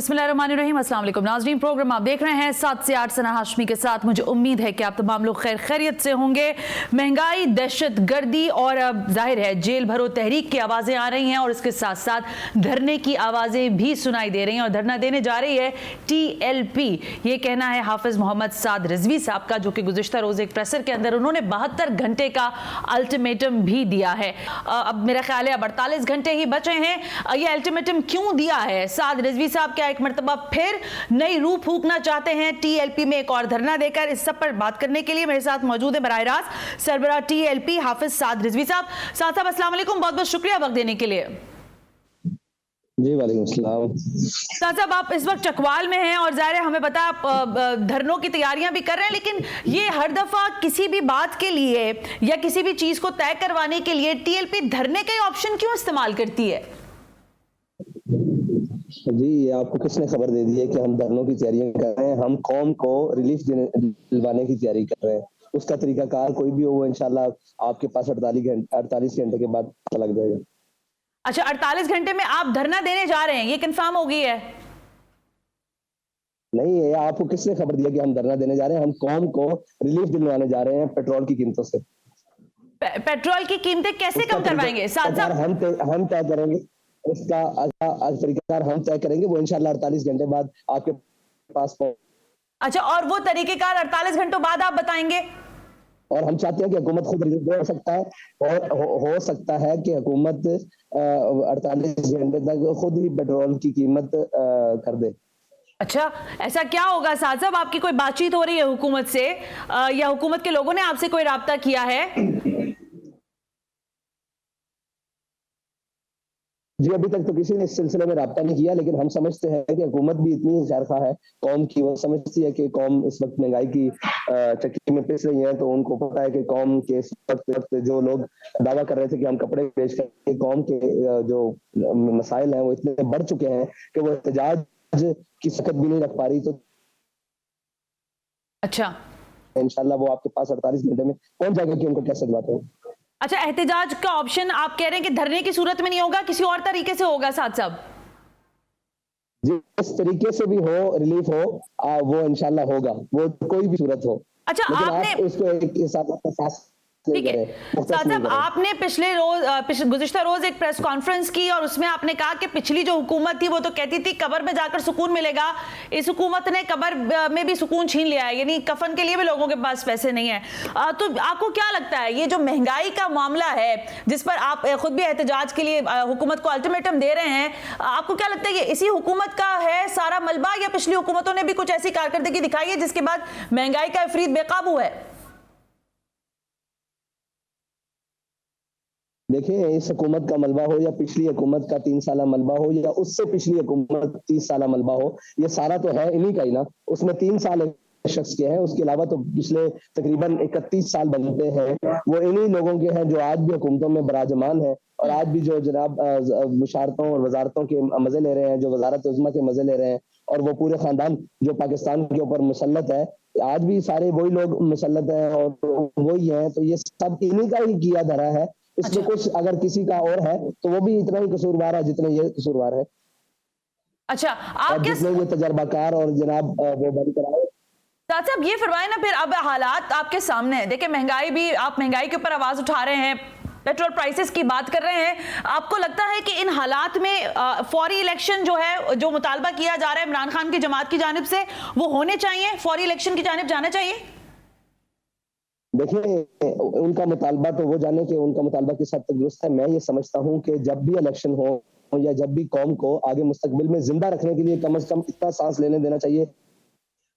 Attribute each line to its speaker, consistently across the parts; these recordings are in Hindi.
Speaker 1: बिस्मिल्लाहिर्रहमानिर्रहीम, अस्सलाम वालेकुम नाज़रीन। प्रोग्राम आप देख रहे हैं 7 से 8 सना हाशमी के साथ। मुझे उम्मीद है कि आप तमाम लोग खैर खैरियत से होंगे। महंगाई, दहशत गर्दी और जाहिर है जेल भरो तहरीक की आवाज़ें आ रही हैं और इसके साथ साथ धरने की आवाज़ें भी सुनाई दे रही हैं और धरना देने जा रही है TLP। ये कहना है हाफिज मोहम्मद साद रिजवी साहब का, जो कि गुज़िश्ता रोज़ एक प्रेसर के अंदर उन्होंने 72 घंटे का अल्टीमेटम भी दिया है। अब मेरा ख्याल है अब 48 घंटे ही बचे हैं। ये अल्टीमेटम क्यों दिया है? साद रिजवी साहब क्या एक मरतबा फिर नई रूह फूंकना चाहते हैं TLP में एक और धरना देकर? इस सब पर बात करने के लिए मेरे साथ मौजूद है बराह रास्त सरबराह TLP हाफिज साद रिजवी साहब। साद साहब अस्सलाम वालेकुम, बहुत बहुत शुक्रिया वक्त देने के लिए।
Speaker 2: जी वालेकुम सलाम।
Speaker 1: साद साहब, आप इस वक्त चकवाल में हैं और जाहिर है हमें पता आप धरनों की तैयारियां भी कर रहे हैं, लेकिन ये हर दफा किसी भी बात के लिए या किसी भी चीज को तय करवाने के लिए TLP धरने का ऑप्शन क्यों इस्तेमाल करती है?
Speaker 2: जी, आपको किसने खबर दे दी है कि हम धरनों की तैयारियां कर रहे हैं? हम कौम को रिलीफ दिलवाने की तैयारी कर रहे हैं। उसका तरीकाकार कोई भी हो, वो इंशाल्लाह आपके पास 48 घंटे के बाद पता लग जाएगा।
Speaker 1: अच्छा, 48 घंटे में आप धरना देने जा रहे हैं, ये कंफर्म हो गई है?
Speaker 2: नहीं है, आपको किसने खबर दिया कि हम धरना देने जा रहे हैं? हम कौम को रिलीफ दिलवाने जा रहे हैं पेट्रोल की कीमतों से।
Speaker 1: पेट्रोल की कीमतें कैसे कम करवाएंगे साद साहब?
Speaker 2: हम तय करेंगे उसका तरीकाकार, हम तय करेंगे, वो इंशाल्लाह 48 घंटे बाद आपके पास।
Speaker 1: अच्छा, और वो तरीकेकार 48 घंटों बाद आप बताएंगे?
Speaker 2: और हम चाहते हैं कि हुकूमत खुद रिलीफ दे सकता है और हो सकता है कि हुकूमत 48 घंटे तक खुद ही पेट्रोल की कीमत कर दे।
Speaker 1: अच्छा, ऐसा क्या होगा साद साहब? आपकी कोई बातचीत हो रही है हुकूमत से या हुकूमत के लोगों ने आपसे कोई राब्ता किया है?
Speaker 2: जी, अभी तक तो किसी ने इस सिलसिले में राब्ता नहीं किया, लेकिन हम समझते हैं कि हुकूमत भी इतनी खैरख्वाह है कौम की, वो समझती है कि कौम इस वक्त महंगाई की चक्की में पिस रही है। तो उनको पता है कि कौम के इस वक्त जो लोग दावा कर रहे थे कि हम कपड़े बेच कर, कौम के जो मसाइल हैं वो इतने बढ़ चुके हैं कि वो एहतजाज की सकत भी नहीं रख पा रही। तो
Speaker 1: अच्छा,
Speaker 2: इंशाल्लाह वो आपके पास 48 घंटे में पहुंच जाएगा कि उनको कैसे बात हो।
Speaker 1: अच्छा, एहतजाज का ऑप्शन आप कह रहे हैं कि धरने की सूरत में नहीं होगा, किसी और तरीके से होगा साद साहब?
Speaker 2: जिस तरीके से भी हो, रिलीफ हो, वो इंशाल्लाह होगा, वो कोई भी सूरत हो।
Speaker 1: अच्छा, आपने
Speaker 2: उसको एक साथ
Speaker 1: ठीक है साद साहब, आपने गुज़िश्ता रोज एक प्रेस कॉन्फ्रेंस की और उसमें आपने कहा कि पिछली जो हुकूमत थी वो तो कहती थी कब्र में जाकर सुकून मिलेगा, इस हुकूमत ने कब्र में भी सुकून छीन लिया है, यानी कफन के लिए भी लोगों के पास पैसे नहीं है। तो आपको क्या लगता है ये जो महंगाई का मामला है जिस पर आप खुद भी एहतजाज के लिए हुकूमत को अल्टीमेटम दे रहे हैं, आपको क्या लगता है ये इसी हुकूमत का है सारा मलबा, या पिछली हुकूमतों ने भी कुछ ऐसी कारकर्दगी दिखाई है जिसके बाद महंगाई का इफरीत बेकाबू है?
Speaker 2: देखिए, इस हुकूमत का मलबा हो या पिछली हुकूमत का 3 साल मलबा हो या उससे पिछली हुकूमत 30 साल मलबा हो, ये सारा तो है इन्हीं का ही ना। उसमें 3 साल शख्स के हैं, उसके अलावा तो पिछले तकरीबन 31 साल बनते हैं वो इन्हीं लोगों के हैं जो आज भी हुकूमतों में बराजमान है और आज भी जो जनाब मुशारतों और वजारतों के मजे ले रहे हैं, जो वजारत उज़्मा के मजे ले रहे हैं, और वो पूरे खानदान जो पाकिस्तान के ऊपर मुसल्लत है, आज भी सारे वही लोग मुसल्लत हैं और वही हैं। तो ये सब इन्हीं का ही किया धरा है। इसमें कुछ अगर किसी का और है तो वो भी इतना ही कसूरवार है जितने ये कसूरवार है।
Speaker 1: अच्छा, आप
Speaker 2: जितने ये तजर्बाकार और जनाब वो बंद कराए।
Speaker 1: साद साहब, ये फरमाए ना, फिर अब हालात आपके सामने है, देखिए महंगाई भी, आप महंगाई के ऊपर आवाज उठा रहे हैं, पेट्रोल प्राइसेस की बात कर रहे हैं, आपको लगता है कि इन हालात में फौरी इलेक्शन जो है, जो मुतालबा किया जा रहा है इमरान खान की जमात की जानिब से, वो होने चाहिए, फौरी इलेक्शन की जानिब जाना चाहिए?
Speaker 2: देखिए, उनका मुतालबा तो वो जाने कि उनका मुतालबा किस हद तक दुरुस्त है। मैं ये समझता हूँ कि जब भी इलेक्शन हो या जब भी कौम को आगे मुस्तकबिल में जिंदा रखने के लिए कम से कम इतना सांस लेने देना चाहिए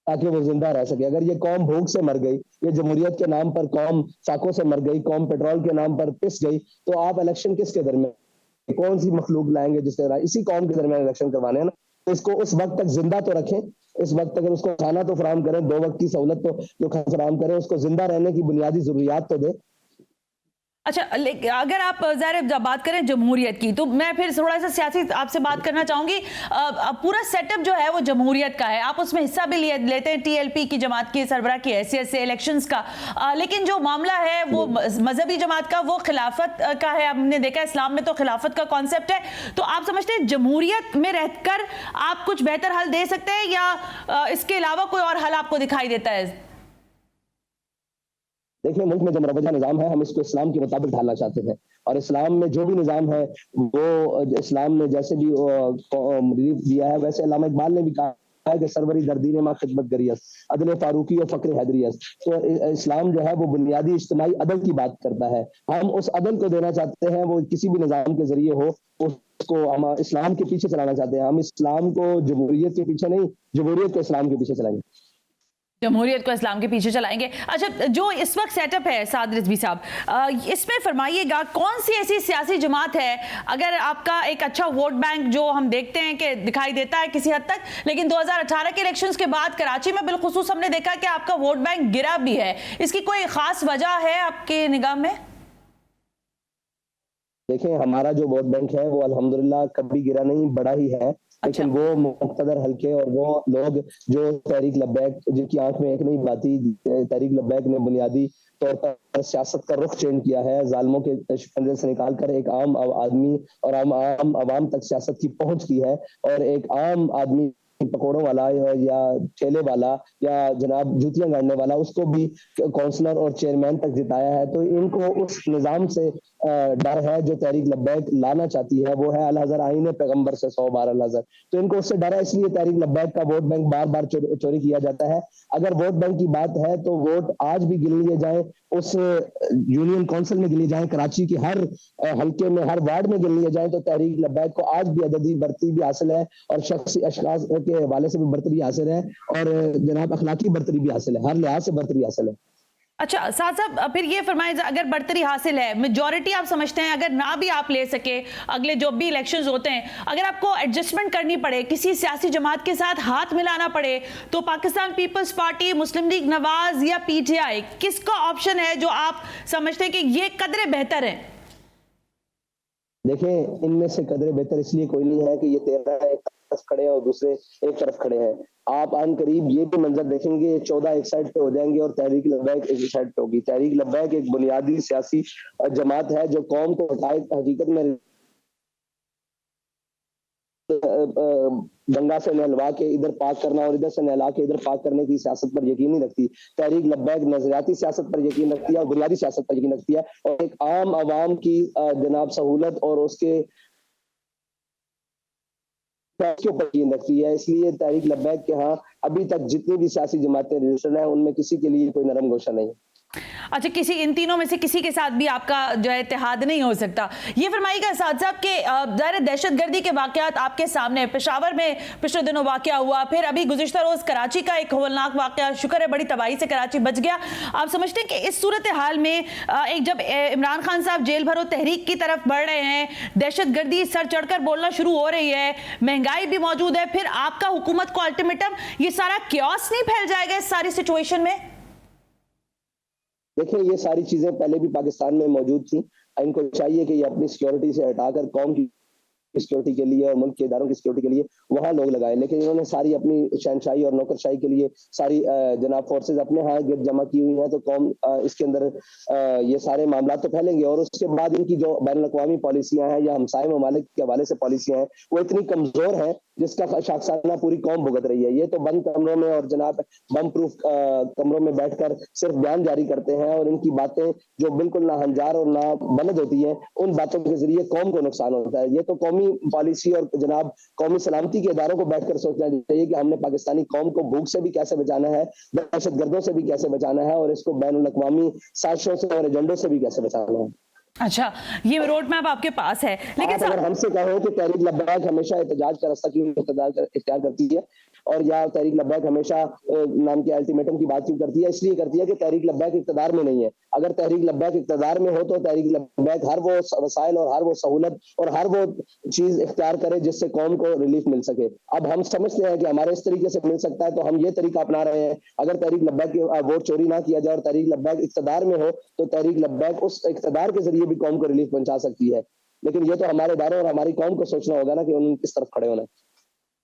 Speaker 2: ताकि वो जिंदा रह सके। अगर ये कौम भूख से मर गई, ये जमहूरियत के नाम पर कौम फाकों से मर गई, कौम पेट्रोल के नाम पर पिस गई, तो आप इलेक्शन किसके दरमियान, कौन सी मखलूक लाएंगे जिसके इसी कौम के दरमियान इलेक्शन करवाने हैं ना। तो इसको उस वक्त तक जिंदा तो रखें, इस वक्त अगर उसको खाना तो फराम करें, 2 वक्त की सहूलत तो जो फराम करें, उसको जिंदा रहने की बुनियादी जरूरियात तो दे।
Speaker 1: अच्छा, अगर आप ज़ाहिर जब बात करें जमहूरियत की, तो मैं फिर थोड़ा सा सियासी आपसे बात करना चाहूंगी। पूरा सेटअप जो है वो जमहूरियत का है, आप उसमें हिस्सा भी लेते हैं टीएलपी की जमात की सरबराह की हैसियत से इलेक्शंस का, लेकिन जो मामला है वो मजहबी जमात का, वो खिलाफत का है। हमने देखा इस्लाम में तो खिलाफत का कॉन्सेप्ट है, तो आप समझते हैं जमहूरियत में रहकर आप कुछ बेहतर हल दे सकते हैं, या इसके अलावा कोई और हल आपको दिखाई देता है?
Speaker 2: देखिए, मुल्क में जो मुरवजा निज़ाम है, हम इसको इस्लाम के मुताबिक ढालना चाहते हैं, और इस्लाम में जो भी निज़ाम है वो इस्लाम ने जैसे भी रिलीफ दिया है, वैसे अल्लामा इकबाल ने भी कहा है कि सरवरी दर्दीन मां खिदमत गरियस, अदल फारूकी और फक्र हैदरियस। तो इस्लाम जो है वो बुनियादी इज्तिमाई अदल की बात करता है, हम उस अदल को देना चाहते हैं, वो किसी भी निज़ाम के जरिए हो, उसको हम इस्लाम के पीछे चलाना चाहते हैं। हम इस्लाम को जमहूरियत के पीछे नहीं, जमहूरियत को इस्लाम के पीछे चलाएंगे।
Speaker 1: जमहूरियत को इस्लाम के पीछे चलाएंगे। अच्छा, जो इस वक्त सेटअप है साद रिजवी साहब, इसमें फरमाइएगा कौन सी ऐसी सियासी जमात है, अगर आपका एक अच्छा वोट बैंक जो हम देखते हैं कि दिखाई देता है किसी हद तक, लेकिन 2018 के इलेक्शंस के बाद कराची में बिलखुसूस हमने देखा कि आपका वोट बैंक गिरा भी है, इसकी कोई खास वजह है आपके निगाह में?
Speaker 2: देखिए, हमारा जो वोट बैंक है वो अल्हम्दुलिल्लाह कभी गिरा नहीं, बड़ा ही है। लेकिन वो मुक़्तदर हल्के और वो लोग जो तहरीक लब्बैक, जिनकी आंख में एक नहीं बाती, तहरीक लब्बैक ने बुनियादी तौर पर सियासत का रुख चेंज किया है, जालिमों के शिकंजे से निकाल कर एक आम आदमी और आम आवाम तक सियासत की पहुंच की है, और एक आम आदमी पकौड़ों वाला या ठेले वाला या जनाब जूतियां गाड़ने वाला, उसको भी काउंसलर और चेयरमैन तक जिताया है। तो इनको उस निज़ाम से डर है जो तहरीक लब्बैक लाना चाहती है, वो है अल हज़र आईन पैगंबर से 100 बार अल हज़र। तो इनको उससे डर है, इसलिए तहरीक लब्बैक का वोट बैंक बार बार चोरी किया जाता है। अगर वोट बैंक की बात है तो वोट आज भी गिन लिए जाए, उस यूनियन काउंसिल में गिन लिए जाए, कराची की हर हल्के में, हर वार्ड में गिन लिए जाए, तो तहरीक लब्बैक को आज भी अददी बर्तरी भी हासिल है, और शख्सी अशखास के हवाले से भी बर्तरी हासिल है, और जनाब अखलाकी बर्तरी भी हासिल है, हर लिहाज से बर्तरी हासिल है।
Speaker 1: अच्छा साद साहब, फिर ये फरमाइए, अगर बढ़तरी हासिल है, मेजॉरिटी आप समझते हैं अगर ना भी आप ले सके, अगले जो भी इलेक्शंस होते हैं, अगर आपको एडजस्टमेंट करनी पड़े, किसी सियासी जमात के साथ हाथ मिलाना पड़े, तो पाकिस्तान पीपल्स पार्टी, मुस्लिम लीग नवाज या पीटीआई, किसका ऑप्शन है जो आप समझते हैं कि ये कदरे बेहतर है?
Speaker 2: देखें, इनमें से कदरे बेहतर इसलिए कोई नहीं है कि ये 13 एक तरफ खड़े हैं और दूसरे एक तरफ खड़े हैं। आप आन करीब ये भी मंजर देखेंगे, 14 एक साइड पे हो जाएंगे और तहरीक लब्बैक एक साइड पे होगी। तहरीक लब्बैक एक बुनियादी सियासी जमात है जो कौम को हकीकत में गंगा से नहलवा के इधर पाक करना और इधर से नहला के इधर पाक करने की सियासत पर यकीन नहीं रखती। तहरीक लब्बैक नजरियाती सियासत पर यकीन रखती है और बुनियादी सियासत पर यकीन रखती है, और एक आम आवाम की जनाब सहूलत और उसके ऊपर यकीन रखती है। इसलिए तहरीक लब्बैक के यहाँ अभी तक जितनी भी सियासी जमातें रजिस्टर्ड हैं, उनमें किसी के लिए कोई नरम गोशा नहीं है।
Speaker 1: अच्छा, किसी इन तीनों में से किसी के साथ भी आपका जो है इत्तेहाद नहीं हो सकता। ये फरमाइएगा साद साहब के ज़ाहिर दहशतगर्दी के वाकयात आपके सामने, पेशावर में पिछले दिनों वाकया हुआ, फिर अभी गुज़िश्ता रोज कराची का एक हौलनाक वाकया, शुक्र है बड़ी तबाही से कराची बच गया। आप समझते हैं कि इस सूरत हाल में एक जब इमरान खान साहब जेल भरो तहरीक की तरफ बढ़ रहे हैं, दहशतगर्दी सर चढ़कर बोलना शुरू हो रही है, महंगाई भी मौजूद है, फिर आपका हुकूमत को अल्टीमेटम, ये सारा क्योस नहीं फैल जाएगा इस सारी सिचुएशन में?
Speaker 2: देखिए, ये सारी चीजें पहले भी पाकिस्तान में मौजूद थी। इनको चाहिए कि ये अपनी सिक्योरिटी से हटाकर कौम की सिक्योरिटी के लिए और मुल्क के इदारों की सिक्योरिटी के लिए वहां लोग लगाए, लेकिन इन्होंने सारी अपनी शहनशाही और नौकरशाही के लिए सारी जनाब फोर्सेज अपने यहाँ गिरद जमा की हुई हैं। तो कौम इसके अंदर ये सारे मामला तो फैलेंगे, और उसके बाद इनकी जो बैनुल-अक़वामी पॉलिसियां हैं या हमसाये ममालिक के हवाले से पॉलिसियां हैं, वो इतनी कमजोर हैं जिसका शाखसाना पूरी कौम भुगत रही है। ये तो बंद कमरों में और जनाब बम प्रूफ कमरों में बैठकर सिर्फ बयान जारी करते हैं, और इनकी बातें जो बिल्कुल ना हंजार और ना बनद होती है, उन बातों के जरिए कौम को नुकसान होता है। ये तो कौमी पॉलिसी और जनाब कौमी सलामती के इदारों को बैठकर सोचना चाहिए कि हमने पाकिस्तानी कौम को भूख से भी कैसे बचाना है, दहशतगर्दों से भी कैसे बचाना है, और इसको बैनुल-अक़वामी साजिशों से और एजेंडों से भी कैसे बचाना है।
Speaker 1: अच्छा, ये रोड मैप आपके पास है, लेकिन
Speaker 2: अगर हमसे कहो कि तहरीक लब्बैक हमेशा एहतजाज का रास्ता क्यों इख्तियार करती है, और या तहरीक लब्बैक हमेशा नाम के अल्टीमेटम की बात क्यों करती है? इसलिए करती है कि तहरीक लब्बैक इक़्तिदार में नहीं है। अगर तहरीक लब्बैक इक़्तिदार में हो तो तहरीक लब्बैक हर वो वसाइल और हर वो सहूलत और हर वो चीज इख्तियार करे जिससे कौम को रिलीफ मिल सके। अब हम समझते हैं कि हमारे इस तरीके से मिल सकता है तो हम ये तरीका अपना रहे हैं। अगर तहरीक लब्बैक की वोट चोरी ना किया जाए और तहरीक लब्बैक इक़्तिदार में हो तो तहरीक लब्बैक उस इक़्तिदार के जरिए भी कौम को रिलीफ पहुंचा सकती है। लेकिन ये तो हमारे इदारों और हमारी कौम को सोचना होगा ना कि उन्हें किस तरफ खड़े होना है।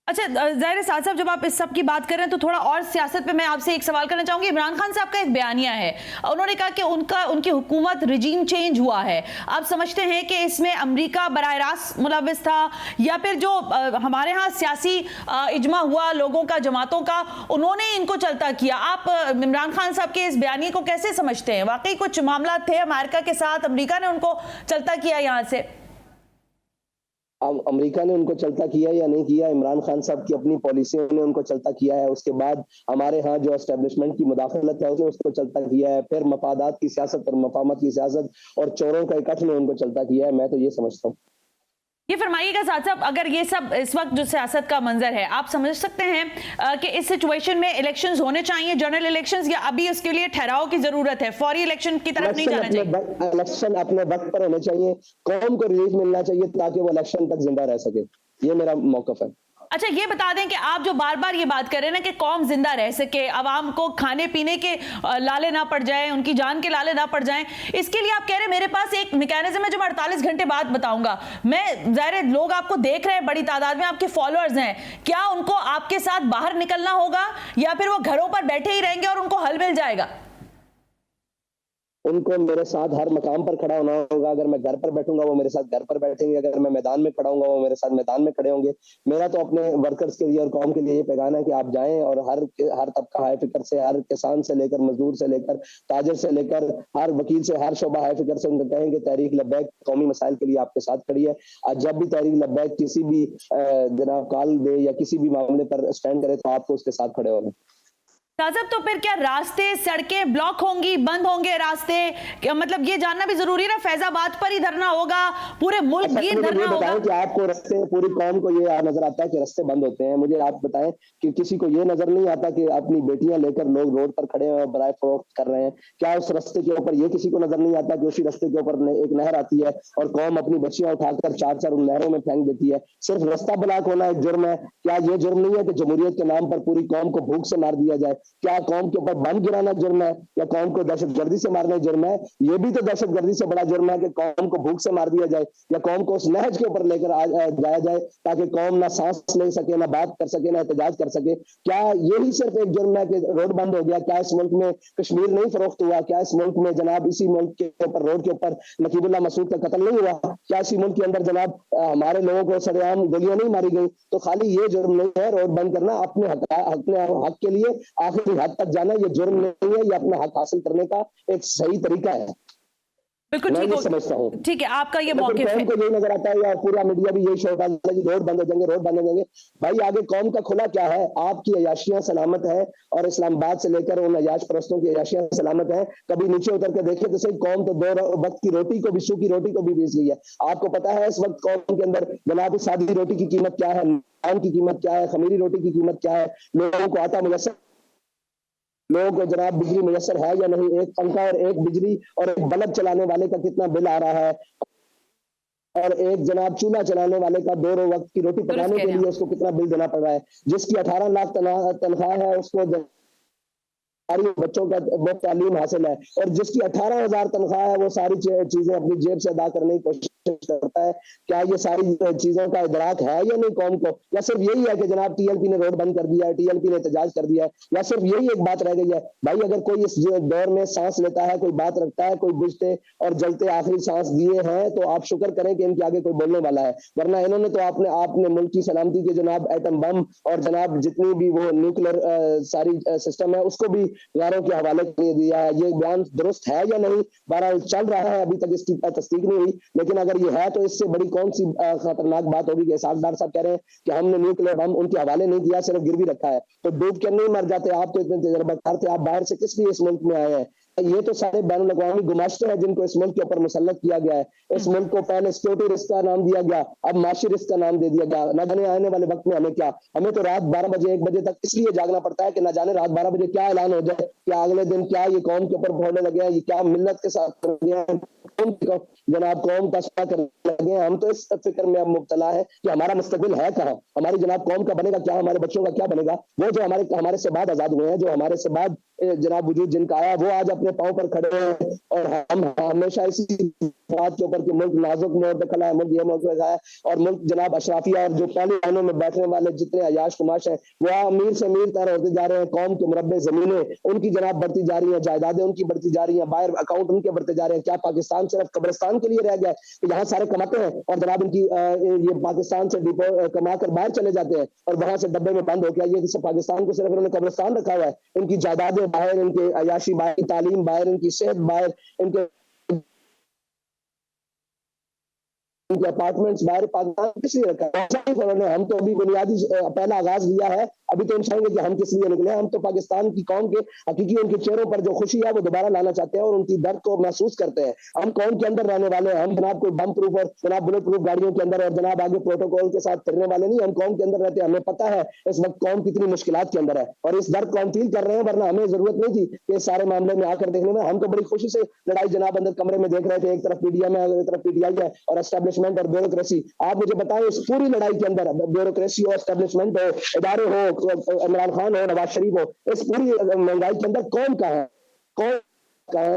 Speaker 1: अच्छा, ज़ाहिर साहब जब आप इस सब की बात कर रहे हैं तो थोड़ा और सियासत पे मैं आपसे एक सवाल करना चाहूंगी। इमरान खान साहब का एक बयानिया है, उन्होंने कहा कि उनकी हुकूमत रिजीम चेंज हुआ है। आप समझते हैं कि इसमें अमेरिका बराह रास्त मुलव्विस था या फिर जो हमारे यहाँ सियासी इजमा हुआ लोगों का, जमातों का, उन्होंने इनको चलता किया? आप इमरान खान साहब के इस बयानिए को कैसे समझते हैं? वाकई कुछ मामला थे अमेरिका के साथ, अमेरिका ने उनको चलता किया यहाँ से?
Speaker 2: अमेरिका ने उनको चलता किया या नहीं किया, इमरान खान साहब की अपनी पॉलिसियों ने उनको चलता किया है। उसके बाद हमारे यहाँ जो एस्टेब्लिशमेंट की मुदाखलत है उसने उसको चलता किया है। फिर मफादात की सियासत और मफामत की सियासत और चोरों का इकट्ठ ने उनको चलता किया है। मैं तो ये समझता हूँ।
Speaker 1: ये फरमाइएगा साहब साहब, अगर ये सब इस वक्त जो सियासत का मंजर है, आप समझ सकते हैं कि इस सिचुएशन में इलेक्शंस होने चाहिए, जनरल इलेक्शंस, या अभी उसके लिए ठहराव की जरूरत है, फौरी इलेक्शन की तरफ नहीं जाना चाहिए?
Speaker 2: इलेक्शन अपने वक्त पर होने चाहिए, कौम को रिलीफ मिलना चाहिए ताकि वो इलेक्शन तक जिंदा रह सके। ये मेरा मौक़िफ़ है।
Speaker 1: अच्छा, ये बता दें कि आप जो बार बार ये बात कर रहे हैं ना कि कौम जिंदा रह सके, आवाम को खाने पीने के लाले ना पड़ जाए, उनकी जान के लाले ना पड़ जाएं, इसके लिए आप कह रहे हैं मेरे पास एक मैकेनिज्म है जो मैं 48 घंटे बाद बताऊंगा। मैं ज़ाहिर है लोग आपको देख रहे हैं, बड़ी तादाद में आपके फॉलोअर्स हैं, क्या उनको आपके साथ बाहर निकलना होगा या फिर वो घरों पर बैठे ही रहेंगे और उनको हल मिल जाएगा?
Speaker 2: उनको मेरे साथ हर मकाम पर खड़ा होना होगा। अगर मैं घर पर बैठूंगा वो मेरे साथ घर पर बैठेंगे, अगर मैं मैदान में खड़ा हूंगा वो मेरे साथ मैदान में खड़े होंगे। मेरा तो अपने वर्कर्स के लिए और कौम के लिए ये पैगाम है कि आप जाएं और हर तबका हाय फिक्र से, हर किसान से लेकर मजदूर से लेकर ताजिर से लेकर हर वकील से, हर शोबा हाय फिक्र से उनको कहें कि तहरीक लब्बैक कौमी मसाइल के लिए आपके साथ खड़ी है। और जब भी तहरीक लब्बैक किसी भी जनाब कॉल दे या किसी भी मामले पर स्टैंड करे तो आपको उसके साथ खड़े होंगे।
Speaker 1: साहब, तो फिर क्या रास्ते, सड़कें ब्लॉक होंगी, बंद होंगे रास्ते? क्या मतलब ये जानना भी जरूरी है ना? फैजाबाद पर ही धरना होगा, पूरे मुल्क ही धरना होगा?
Speaker 2: कि आपको रास्ते, पूरी कौम को ये नजर आता है कि रास्ते बंद होते हैं। मुझे आप बताएं कि किसी को ये नजर नहीं आता कि अपनी बेटियां लेकर लोग रोड पर खड़े हैं और बराए फरोख्त कर रहे हैं? क्या उस रास्ते के ऊपर ये किसी को नजर नहीं आता कि उसी रास्ते के ऊपर एक नहर आती है और कौम अपनी बच्चियां उठाकर चार उन नहरों में फेंक देती है? सिर्फ रास्ता ब्लॉक होना एक जुर्म है? क्या ये जुर्म नहीं है कि जमहूरियत के नाम पर पूरी कौम को भूख से मार दिया जाए? क्या कौम के ऊपर बम गिराना जुर्म है या कौम को दहशतगर्दी से मारना जुर्म है? ये भी तो दहशतगर्दी से बड़ा जुर्म है कि कौम को भूख से मार दिया जाए या कौम को उस नहज के ऊपर लेकर जाया जाए ताकि कौम ना सांस ले सके, ना बात कर सके, ना एहतजाज कर सके। क्या यही सिर्फ एक जुर्म है कि रोड बंद हो गया? क्या इस मुल्क में कश्मीर नहीं फरोख्त हुआ? क्या इस मुल्क में जनाब इसी मुल्क के ऊपर रोड के ऊपर नकीबुल्लाह मसूद का कत्ल नहीं हुआ? क्या इसी मुल्क के अंदर जनाब हमारे लोगों को सरेआम गोलियां नहीं मारी गई? तो खाली ये जुर्म नहीं है रोड बंद करना, अपने हक के लिए आखिरी हद तक जाना ये जुर्म नहीं है, ये अपना हक हासिल करने का एक सही तरीका है।
Speaker 1: बिल्कुल
Speaker 2: मैं ये समझता हूँ।
Speaker 1: ठीक है, आपका ये मौक़िफ़ है।
Speaker 2: को यही नजर आता है या पूरा मीडिया भी यही शो डालता है कि रोड बंद हो जाएंगे, रोड बंद हो जाएंगे। भाई आगे कौम का खुला क्या है? आपकी अयाशियां सलामत है और इस्लामाबाद से लेकर उन अयाश परस्तों की अयाशियां सलामत है। कभी नीचे उतर के देखे तो सही, कौम तो 2 वक्त की रोटी को भी, सूखी रोटी को भी बेच गई है। आपको पता है इस वक्त कौम के अंदर जनाब सादी रोटी की कीमत क्या है, नान की कीमत क्या है, खमीरी रोटी की कीमत क्या है, लोगों को आटा मुयस्सर, लोगों को जनाब बिजली मुयस्सर है या नहीं, एक पंखा और एक बिजली और एक बल्ब चलाने वाले का कितना बिल आ रहा है और एक जनाब चूल्हा चलाने वाले का 2 वक्त की रोटी पकाने के लिए उसको कितना बिल देना पड़ रहा है। जिसकी 18 लाख तनख्वाह है उसको बच्चों का बहुत तालीम हासिल है और जिसकी 18,000 तनख्वाह है वो सारी चीजें अपनी जेब से अदा करने की कोशिश करता है। क्या ये सारी चीजों का इदराक है या नहीं कौम को? या सिर्फ यही है कि जनाब टीएलपी ने रोड बंद कर दिया है, टीएलपी ने एहतजाज कर दिया है, या सिर्फ यही एक बात रह गई है? भाई अगर कोई इस दौर में सांस लेता है, कोई बात रखता है, कोई बुझते और जलते आखिरी सांस दिए हैं तो आप शुक्र करें कि इनके आगे कोई बोलने वाला है, वरना इन्होंने तो आपने मुल्क की सलामती के जनाब एटम बम और जनाब जितनी भी वो न्यूक्लियर सारी सिस्टम है उसको भी गैरों के हवाले कर दिया है। ये बयान दुरुस्त है या नहीं, बहरहाल चल रहा है, अभी तक इसकी तस्दीक नहीं हुई, लेकिन अगर ये है तो इससे बड़ी कौन सी खतरनाक बात होगी कि इसहाक डार साहब कह रहे हैं कि हमने न्यूक्लियर बम उनके हवाले नहीं किया, सिर्फ गिरवी रखा है। तो डूब के नहीं मर जाते आप, तो इतने तजर्बाकार थे, आप बाहर से किस लिए इस मुल्क में आए हैं? ये तो सारे बैन अवी गुमाश्ते हैं जिनको इस मुल्क के ऊपर मुसल्लत किया गया है। इस मुल्क को पहले सिक्योरिटी रिस्क का नाम दिया गया, अब माशी रिस्क का नाम दे दिया गया। न जाने आने वाले वक्त में हमें क्या, हमें तो रात 12 बजे 1 बजे तक इसलिए जागना पड़ता है कि न जाने रात 12 बजे क्या ऐलान हो जाए, क्या अगले दिन क्या ये कौम के ऊपर फोड़ने लगे हैं, ये क्या मिल्लत के साथ कर रहे हैं, जनाब कौम का सफा करने लगे हैं। हम तो इस फिक्र में अब मुब्तला है कि हमारा मुस्तकबिल है कहाँ, हमारी जनाब कौम का बनेगा क्या, हमारे बच्चों का क्या बनेगा। वो जो हमारे से बाद आजाद हुए हैं, जो हमारे से बाद जनाब वजूद जिनका आया, वो आज अपने पांव पर खड़े हैं और हम हमेशा इसी बात के ऊपर कि मुल्क नाजुक में दखल है, मुल्क ये मुल्क है, और मुल्क जनाब अशराफिया और जो पहले लाइनों में बैठने वाले जितने अयाश कुमाश हैं वो अमीर से अमीर तरह होते जा रहे हैं। कौम के मुरब्बे जमीनें उनकी जनाब बढ़ती जा रही है, जायदादें उनकी बढ़ती जा रही है, बाहर अकाउंट उनके बढ़ते जा रहे हैं। क्या पाकिस्तान सिर्फ कब्रिस्तान के लिए रह गया है कि यहाँ सारे कमाते हैं और जनाब इनकी ये पाकिस्तान से कमा कर बाहर चले जाते हैं और वहां से डब्बे में बंद हो गया। ये पाकिस्तान को सिर्फ इन्होंने कब्रिस्तान रखा हुआ है, इनकी जायदादें बाहर, इनके अयाशी बाहर, तालीम बाहर, इनकी सेहत बाहर, इनके अपार्टमेंट्स बाहर। पाकिस्तान किस लिए रखा है उन्होंने? हम तो अभी बुनियादी पहला आगाज लिया है, अभी तो हम चाहेंगे कि हम किस लिए निकले। हम तो पाकिस्तान की कौम के हकीकी उनके चेहरों पर जो खुशी है वो दोबारा लाना चाहते हैं और उनकी दर्द को महसूस करते हैं। हम कौम के अंदर रहने वाले हैं, हम जनाब कोई बम प्रूफ और जनाब बुलेट प्रूफ गाड़ियों के अंदर और जनाब आगे प्रोटोकॉल के साथ फिरने वाले नहीं। हम कौम के अंदर रहते हैं, हमें पता है इस वक्त कौम कितनी मुश्किलात के अंदर है और इस दर्द को हम फील कर रहे हैं, वरना हमें जरूरत नहीं थी कि इस सारे मामले में आकर देखने में। हम तो बड़ी खुशी से लड़ाई जनाब अंदर कमरे में देख रहे थे, एक तरफ पीडीएम है, एक तरफ पीटीआई है और एस्टेब्लिशमेंट और ब्यूरोक्रेसी। आप मुझे बताएं इस पूरी लड़ाई के अंदर ब्यूरोक्रेसी हो, एस्टेब्लिशमेंट हो, इदारे हो, इमरान खान हो, नवाज शरीफ हो, इस पूरी महंगाई के अंदर कौन कहाँ है? कौन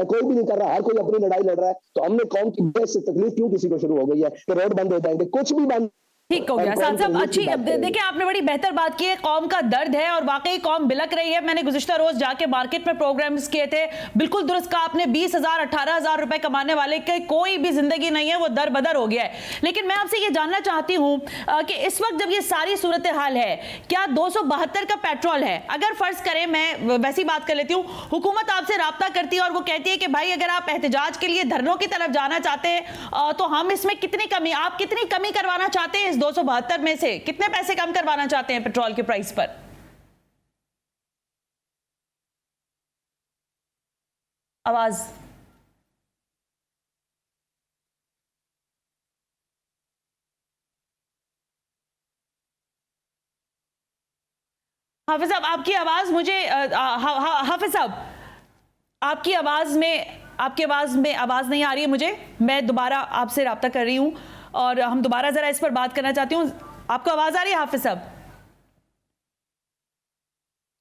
Speaker 2: कोई भी नहीं कर रहा, हर कोई अपनी लड़ाई लड़ रहा है। तो हमने कौम की बेस से तकलीफ क्यों किसी को शुरू हो गई है कि रोड बंद हो जाएंगे, कुछ भी बंद।
Speaker 1: ठीक हो गया साहब साहब, अच्छी देखिए आपने बड़ी बेहतर बात की है। कौम का दर्द है और वाकई कौम बिलक रही है। मैंने गुज़िश्ता रोज जाके मार्केट में प्रोग्राम्स किए थे, बिल्कुल दुरुस्त कहा आपने। 20,000 18,000 रुपए कमाने वाले की कोई भी जिंदगी नहीं है, वो दर बदर हो गया है। लेकिन मैं आपसे ये जानना चाहती हूँ कि इस वक्त जब ये सारी सूरत हाल है, क्या 272 का पेट्रोल है, अगर फर्ज करें, मैं वैसी बात कर लेती हूँ, हुकूमत आपसे राब्ता करती है और वो कहती है कि भाई अगर आप एहतजाज के लिए धरनों की तरफ जाना चाहते हैं तो हम इसमें कितनी कमी, आप कितनी कमी करवाना चाहते हैं? इस 272 में से कितने पैसे कम करवाना चाहते हैं पेट्रोल के प्राइस पर? आवाज हाफिज साहब, आपकी आवाज मुझे हाफिज साहब, आपकी आवाज में आवाज नहीं आ रही है मुझे। मैं दोबारा आपसे राब्ता कर रही हूं और हम दोबारा जरा इस पर बात करना चाहती हूँ। आपको आवाज आ रही है हाफिज साहब?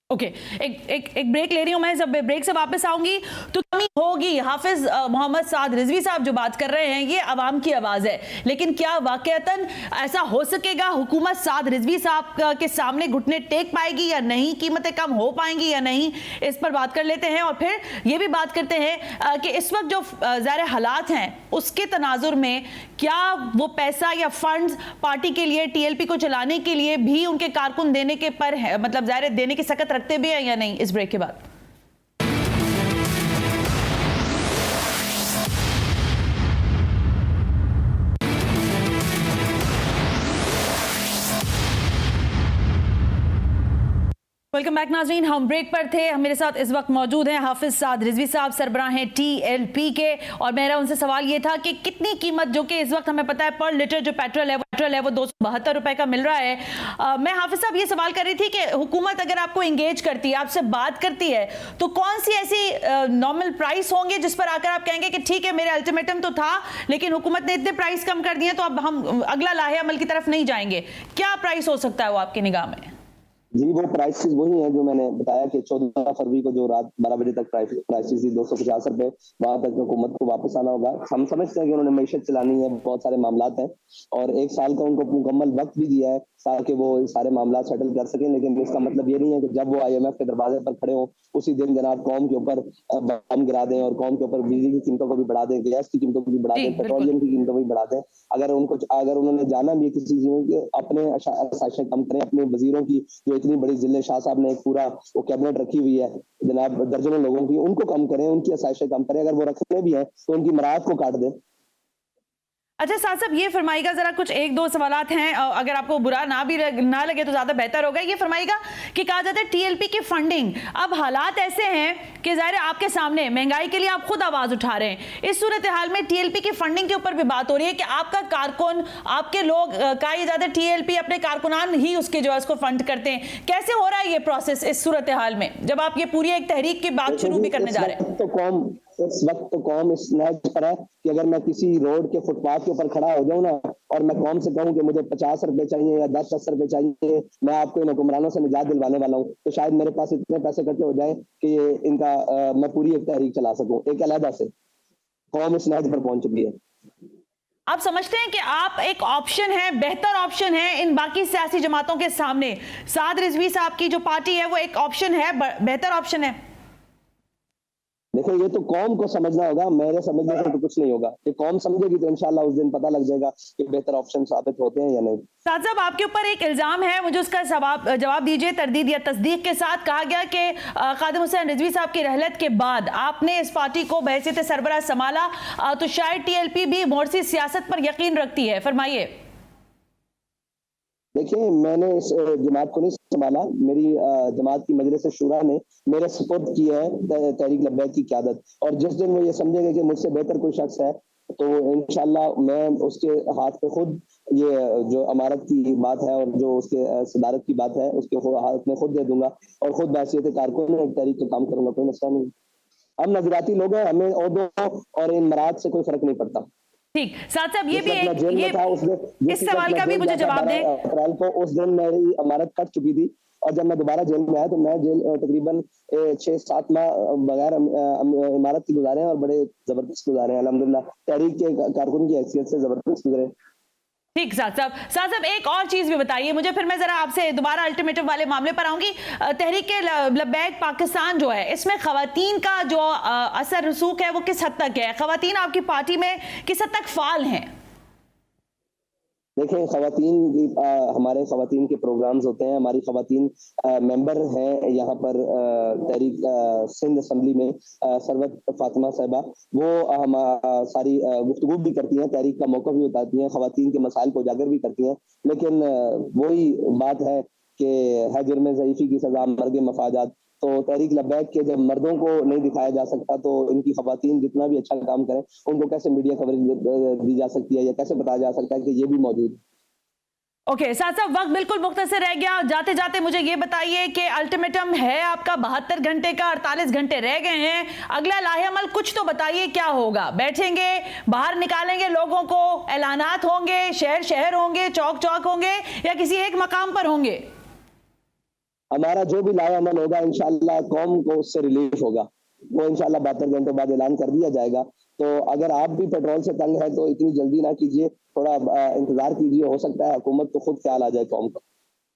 Speaker 1: ओके, एक ब्रेक ले रही हूं मैं। जब ब्रेक से वापस आऊंगी तो कमी होगी। हाफिज मोहम्मद साद रिजवी साहब जो बात कर रहे हैं ये अवाम की आवाज है, लेकिन क्या वाकईतन ऐसा हो सकेगा? हुकूमत साद रिजवी साहब के सामने घुटने टेक पाएगी या नहीं? कीमतें कम हो पाएंगी या नहीं? इस पर बात कर लेते हैं और फिर ये भी बात करते हैं कि इस वक्त जो ज़ाहिर हालात हैं उसके तनाजुर में क्या वो पैसा या फंड्स पार्टी के लिए, टीएलपी को चलाने के लिए भी उनके कारकुन देने के पर है, मतलब ज़ाहिर देने की सकत रखते भी हैं या नहीं? इस ब्रेक के बाद वेलकम बैक नाज़रीन। हम ब्रेक पर थे, मेरे साथ इस वक्त मौजूद हैं हाफिज साद रिजवी साहब, सरबराह हैं टीएलपी के, और मेरा उनसे सवाल ये था कि कितनी कीमत, जो कि इस वक्त हमें पता है पर लीटर जो पेट्रोल है वो 272 रुपए का मिल रहा है। मैं हाफिज साहब ये सवाल कर रही थी कि हुकूमत अगर आपको इंगेज करती है, आपसे बात करती है, तो कौन सी ऐसी नॉर्मल प्राइस होंगे जिस पर आकर आप कहेंगे कि ठीक है मेरे अल्टीमेटम तो था लेकिन हुकूमत ने इतने प्राइस कम कर दिए तो अब हम अगला लाहे अमल की तरफ नहीं जाएंगे? क्या प्राइस हो सकता है वो आपकी निगाह में?
Speaker 2: जी, वो प्राइसेस वही हैं जो मैंने बताया कि 14 फरवरी को जो रात 12 बजे तक प्राइसेस थी 250 रुपए, वहां तक हुकूमत को वापस आना होगा। हम समझते हैं कि उन्होंने मैशत चलानी है, बहुत सारे मामलात हैं और 1 साल का उनको मुकम्मल वक्त भी दिया है ताकि वो सारे मामला सेटल कर सकें। लेकिन इसका मतलब ये नहीं है कि जब वो IMF के दरवाजे पर खड़े हों उसी दिन जनाब कौम के ऊपर बम गिरा दें और कौम के ऊपर बिजली की कीमतों को भी बढ़ा दें, गैस की कीमतों को भी बढ़ा दें, पेट्रोलियम की कीमतों को भी बढ़ा दें। अगर उन्होंने जाना भी किसी चीज में अपने आशाएं कम करें, अपने वजीरों की जो इतनी बड़ी जिले शाह साहब ने एक पूरा वो कैबिनेट रखी हुई है जनाब दर्जनों लोगों की, उनको कम करें, उनकी आशाएं कम करें। अगर वो रखने भी है तो उनकी मराहत को काट दें।
Speaker 1: अच्छा साथ साहब ये फरमाइएगा जरा, कुछ एक दो सवालात हैं, अगर आपको बुरा ना लगे तो ज्यादा बेहतर होगा। ये फरमाइएगा कि कहा जाता है टीएलपी की फंडिंग, अब हालात ऐसे हैं कि जाहिर है आपके सामने महंगाई के लिए आप खुद आवाज उठा रहे हैं, इस सूरत हाल में टीएलपी की फंडिंग के ऊपर भी बात हो रही है कि आपका कारकुन, आपके लोग, कहा यह जाता है टीएलपी अपने कारकुनान ही उसके जो है उसको फंड करते हैं। कैसे हो रहा है ये प्रोसेस इस सूरत हाल में, जब आप ये पूरी एक तहरीक की बात शुरू भी करने जा रहे हैं?
Speaker 2: इस वक्त तो कौम इस नहज पर है कि अगर मैं किसी रोड के फुटपाथ के ऊपर खड़ा हो जाऊं ना और मैं कौम से कहूं कि मुझे 50 रुपए चाहिए या 10 रुपए चाहिए, मैं आपको इन हुक्मरानों से निजात दिलवाने वाला हूं, तो शायद मेरे पास इतने पैसे इकट्ठे हो जाए कि इनका मैं पूरी एक तहरीक चला सकूं। एक अलहदा से कौम इस नहज पर पहुंच चुकी है।
Speaker 1: आप समझते हैं कि आप एक ऑप्शन है, बेहतर ऑप्शन है इन बाकी सियासी जमातों के सामने? साद रिजवी साहब की जो पार्टी है वो एक ऑप्शन है, बेहतर ऑप्शन है?
Speaker 2: देखो ये तो कौम को समझना होगा, मेरे समझने से तो कुछ नहीं होगा। ये कौम समझेगी तो इंशाल्लाह उस दिन पता लग जाएगा कि बेहतर ऑप्शन साबित होते हैं या नहीं।
Speaker 1: साद साहब आपके ऊपर एक इल्जाम है, मुझे उसका जवाब दीजिए तरदीद या तस्दीक के साथ। कहा गया कि खादिम हुसैन रिजवी साहब की रहलत के बाद आपने इस पार्टी को बहैसियत सरबराह संभाला, तो शायद टीएलपी भी मोरसी सियासत पर यकीन रखती है, फरमाइए।
Speaker 2: देखिए मैंने इस जमात को नहीं संभाला, मेरी जमात की मजलिस शूरा ने मेरे सुपुर्द की है तहरीक लब्बैक की क़यादत, और जिस दिन वो ये समझेंगे कि मुझसे बेहतर कोई शख्स है तो इंशाल्लाह मैं उसके हाथ पे खुद ये जो अमारत की बात है और जो उसके सदारत की बात है उसके हाथ में खुद दे दूंगा और खुद बहैसियत कारकुन एक तहरीक का काम करूंगा। कोई मसला नहीं। हम नजराती लोग हैं, हमें ओहदों और इन मराद से कोई फर्क नहीं पड़ता।
Speaker 1: ठीक, साथ साहब ये भी इस सवाल का भी मुझे जवाब दें।
Speaker 2: अप्रैल को उस दिन मेरी अमारत कट चुकी थी और जब मैं दोबारा जेल में आया तो मैं जेल तकरीबन 6-7 माह बगैर इमारत की गुजारे हैं और बड़े जबरदस्त गुजारे हैं अल्हम्दुलिल्लाह, तहरीक के कारकुन की हैसियत से जबरदस्त गुजरे।
Speaker 1: ठीक साथ साहब एक और चीज भी बताइए मुझे, फिर मैं जरा आपसे दोबारा अल्टीमेटम वाले मामले पर आऊंगी। तहरीक लब्बैक पाकिस्तान जो है, इसमें खवातीन का जो असर रसूख है वो किस हद तक है? खवातीन आपकी पार्टी में किस हद तक फाल हैं?
Speaker 2: देखें खवातीन की हमारे खवातीन के प्रोग्राम्स होते हैं, हमारी खवातीन मेंबर हैं यहाँ पर तहरीक सिंध असम्बली में, सरवत फातिमा साहिबा, वो हम सारी गुफ्तगू भी करती हैं, तहरीक का मौका भी बताती हैं, खवातीन के मसाइल को उजागर भी करती हैं। लेकिन वही बात है कि है जुर्म ज़ईफ़ी की सजा मर्ग मफाजात, तो तहरीक लब्बैक के जब मर्दों को नहीं दिखाया जा सकता तो इनकी खवातीन जितना भी अच्छा काम करें उनको कैसे मीडिया कवरेज दी जा सकती है या कैसे बताया जा सकता है कि ये भी मौजूद है।
Speaker 1: ओके साथ साहब वक्त बिल्कुल मुख्तसर रह गया, जाते जाते मुझे ये बताइए कि अल्टीमेटम है आपका 72 घंटे का, 48 घंटे रह गए हैं, अगला लाहेअमल कुछ तो बताइए, क्या होगा? बैठेंगे, बाहर निकालेंगे लोगों को, ऐलानात होंगे, शहर शहर होंगे, चौक चौक होंगे, या किसी एक मकाम पर होंगे?
Speaker 2: हमारा जो भी लाहेअमल होगा इंशाल्लाह कौम को उससे रिलीफ होगा, वो इंशाल्लाह 72 घंटे बाद ऐलान कर दिया जाएगा। तो अगर आप भी पेट्रोल से तंग है तो इतनी जल्दी ना कीजिए, थोड़ा इंतजार कीजिए, हो सकता है हुकूमत को खुद ख्याल आ जाए कौम का।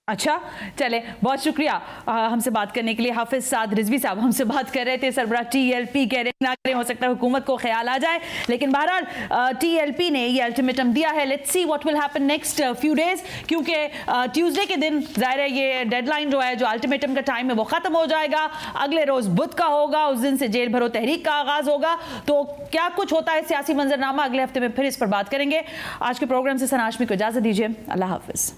Speaker 1: अच्छा चले, बहुत शुक्रिया हमसे बात करने के लिए। हाफिज साद रिजवी साहब हमसे बात कर रहे थे, सरबराह टीएलपी कह रहे ना करें, हो सकता है हुकूमत को ख्याल आ जाए, लेकिन बहरहाल टीएलपी ने ये अल्टीमेटम दिया है। Let's see what will happen next few days, क्योंकि ट्यूसडे के दिन जाहिर है ये डेडलाइन जो है, जो अल्टीमेटम का टाइम है वो खत्म हो जाएगा, अगले रोज बुध का होगा, उस दिन से जेल भरो तहरीक का आगाज होगा। तो क्या कुछ होता है सियासी मंजरनामा, अगले हफ्ते में फिर इस पर बात करेंगे। आज के प्रोग्राम से सना हाशमी को इजाजत दीजिए, अल्लाह हाफिज।